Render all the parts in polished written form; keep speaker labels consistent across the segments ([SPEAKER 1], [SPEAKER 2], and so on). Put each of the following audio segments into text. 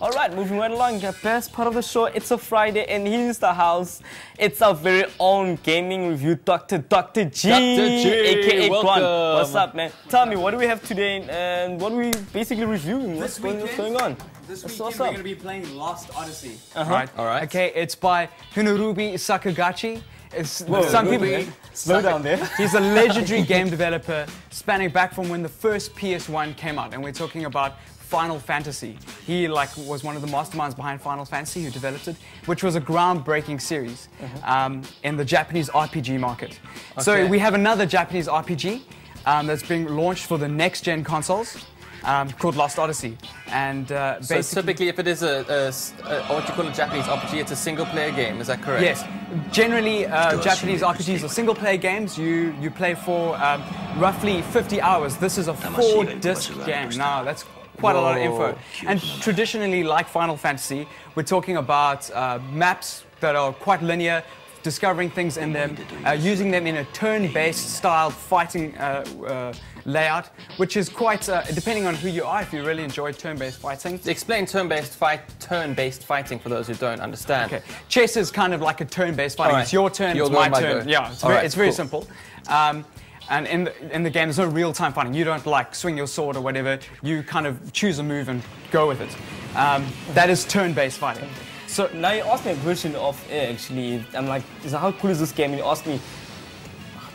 [SPEAKER 1] All right, moving right along. The best part of the show. It's a Friday, and here's the house. It's our very own gaming review, Dr. G, aka
[SPEAKER 2] welcome.
[SPEAKER 1] Quan. What's up, man? Tell me, what do we have today, and what are we basically reviewing? What's going on?
[SPEAKER 3] This weekend we're going to be playing Lost Odyssey.
[SPEAKER 2] Right. All right.
[SPEAKER 3] Okay, it's by Hironobu Sakaguchi.
[SPEAKER 1] Some people slow down there.
[SPEAKER 3] He's a legendary game developer spanning back from when the first PS1 came out, and we're talking about Final Fantasy. He was one of the masterminds behind Final Fantasy, who developed it, which was a groundbreaking series in the Japanese RPG market. Okay. So we have another Japanese RPG that's being launched for the next-gen consoles. Called Lost Odyssey, and
[SPEAKER 2] so typically, if it is what you call a Japanese RPG, it's a single-player game. Is that correct?
[SPEAKER 3] Yes. Generally, Japanese RPGs are single-player games. You play for roughly 50 hours. This is a 4-disc game. Now that's quite a lot of info. And traditionally, like Final Fantasy, we're talking about maps that are quite linear. Discovering things in them, using them in a turn-based style fighting layout, which is quite, depending on who you are, if you really enjoy turn-based fighting.
[SPEAKER 2] Explain turn-based fighting for those who don't understand. Okay.
[SPEAKER 3] Chess is kind of like a turn-based fighting. Right. It's your turn, it's my turn. Go. Yeah, it's very simple. And in the game, there's no real-time fighting. You don't swing your sword or whatever. You kind of choose a move and go with it. That is turn-based fighting.
[SPEAKER 1] So now you asked me a question of actually, I'm like, how cool is this game? And you asked me,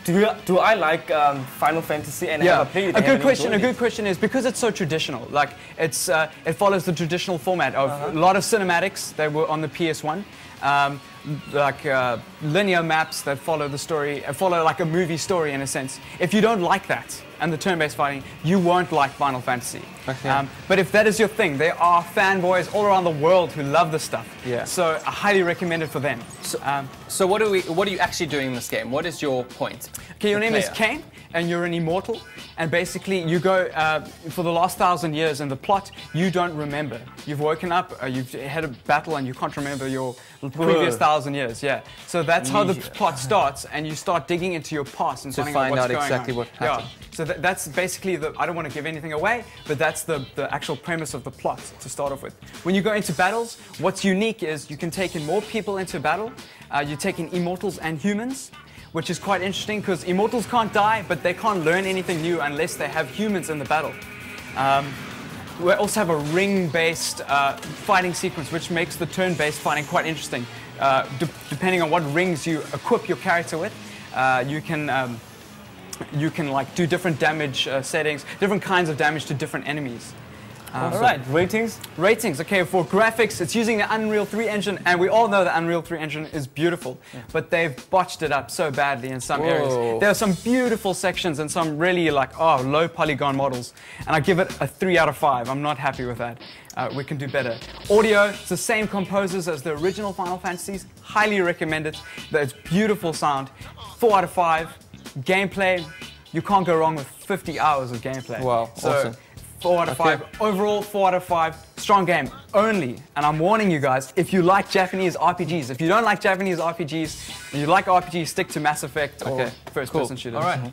[SPEAKER 1] do I like Final Fantasy and have I played it?
[SPEAKER 3] A good question is because it's so traditional. It follows the traditional format of a lot of cinematics that were on the PS1. Linear maps that follow the story, follow like a movie story in a sense. If you don't like that and the turn-based fighting, you won't like Final Fantasy. Okay. But if that is your thing, there are fanboys all around the world who love this stuff. Yeah. So I highly recommend it for them.
[SPEAKER 2] So what are you actually doing in this game? What is your point?
[SPEAKER 3] Okay, your name is Kane, and you're an immortal. And basically, you go for the last 1,000 years in the plot. You don't remember. You've woken up, you've had a battle, and you can't remember your previous 1,000 years. Yeah. So that's how the plot starts, and you start digging into your past and finding out what's going on.
[SPEAKER 2] Exactly what happened.
[SPEAKER 3] Yeah. So that's basically I don't want to give anything away, but that's the actual premise of the plot to start off with. When you go into battles, what's unique is you can take in more people into battle. You take in immortals and humans, which is quite interesting because immortals can't die, but they can't learn anything new unless they have humans in the battle. We also have a ring-based fighting sequence, which makes the turn-based fighting quite interesting. Depending on what rings you equip your character with, you can do different damage settings, different kinds of damage to different enemies.
[SPEAKER 1] All right, ratings?
[SPEAKER 3] Ratings, okay, for graphics, it's using the Unreal 3 engine, and we all know the Unreal 3 engine is beautiful, but they've botched it up so badly in some areas. There are some beautiful sections and some really low polygon models, and I give it a 3 out of 5. I'm not happy with that. We can do better. Audio, it's the same composers as the original Final Fantasies. Highly recommend it. It's beautiful sound. 4 out of 5. Gameplay, you can't go wrong with 50 hours of gameplay.
[SPEAKER 2] Wow, awesome.
[SPEAKER 3] 4 out of 5. Overall, 4 out of 5. Strong game. Only, and I'm warning you guys, if you like Japanese RPGs, if you don't like Japanese RPGs, and you like RPGs, stick to Mass Effect or first-person shooters.
[SPEAKER 2] All right.